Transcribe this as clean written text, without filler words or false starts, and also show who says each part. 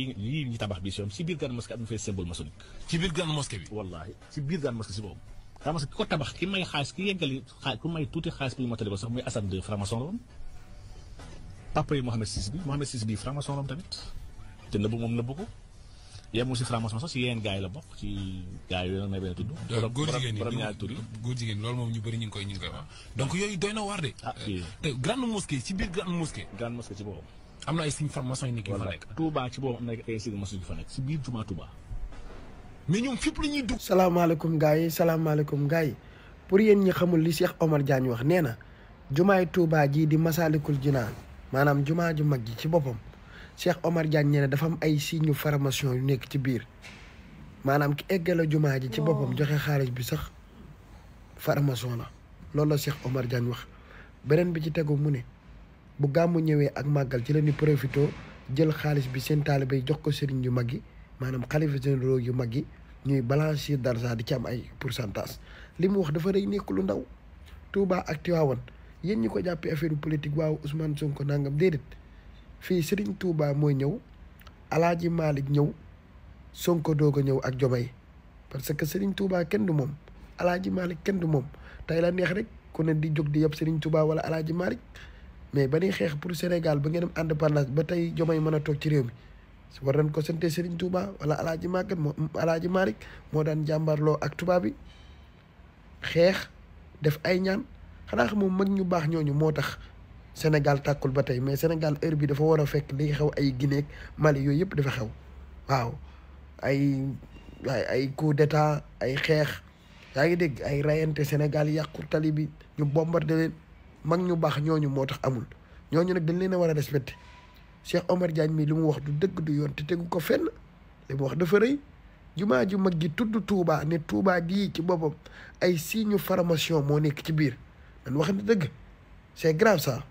Speaker 1: lii ñu tabax bi si biir grande mosquée am na fay symbole maçonnique.
Speaker 2: ci biir grande mosquée bi.
Speaker 1: wallaahi ci biir grande mosquée si boobu. grande mosquée ki ko tabax ki may xaalis ki yeggali ku may tuuti xaalis bi ñu matale ko sax muy Assane II franc-maçon la woon. papa yi Mohamed VI bi franc-maçon la woon tamit te nëbbu moom nëbbu ko yemul si franc-maçon sax si yeneen gars yi la bokk ci gars yooyu nag may benn tudd.
Speaker 2: góor jigéen yi
Speaker 1: borom ñaari tur yi
Speaker 2: góor jigéen loolu moom ñu bëri ñu ngi koy wax donc yooyu doy na waar de. grande mosquée ci biir grande mosquée.
Speaker 1: grande mosquée ci boobu.
Speaker 2: am na ay signes franc-maçon yi nekk yu fa nekk.
Speaker 1: Touba ci boobu am na ay signes maçon yu fa nekk si biir jumaa Touba.
Speaker 2: mais ñoom fépp la ñuy dugg.
Speaker 3: salaamaaleykum gars yi pour yéen ñi xamul li Cheikh Omar Diagne wax nee na jumaay Touba jii di Masaalikul Jinaan maanaam jumaa ju mag ji ci boppam Cheikh Omar Diagne nee na dafa am ay signes formation yu nekk ci biir maanaam ki eggale jumaa ji ci boppam joxe xaalis bi sax formation la loolu la Cheikh Omar Diagne wax. beneen bi ci tegu mu ne bu gàmmu ñëwee ak màggal ci la ñu profité jël xaalis bi seen taalibe yi jox ko sëriñ yu mag yi maanaam xalifa généraux yu mag yi ñuy blanchir d'argent di ci am ay pourcentage li mu wax dafa rëy nekk lu ndaw. Touba ak Tivaouane yéen ñi ko jàppee affaire politique waaw Ousmane Sonko nangam déedéet fii Serigne Touba mooy ñëw Alaaji Malick ñëw Sonko doog a ñëw ak Diomaye parce que Serigne Touba kenn du moom Alaaji Malick kenn du moom tey la neex rek ku ne di jóg di yëpp Serigne Touba wala Alaaji Malick mais ba ñuy xeex pour Sénégal ba ngeen am indépendance ba tey Diomaye mën a toog ci réew mi war nañ ko sante Serigne Touba wala Alaaji Malick moo daan jàmbarloo ak tubaab bi xeex def ay ñaan xanaa xam moom mag ñu baax ñooñu moo tax Sénégal tàkkul ba tey mais Sénégal heure bi dafa war a fekk li xew ay Guinée Mali yooyu yëpp dafa xew waaw ay coup d'état ay xeex yaa ngi dégg ay rayante Sénégal yàqu tali bi ñu bombardé leen mag ñu baax ñooñu moo tax amul ñooñu nag dañ leen a war a respecté Cheikh Omar Diagne mi li mu wax du dëgg du yoon te tegu ko fenn li mu wax dafa rëy jumaa ju mag gi tudd Touba ne Touba gii ci boppam ay signe formation moo nekk ci biir man wax na dëgg c'est grave ça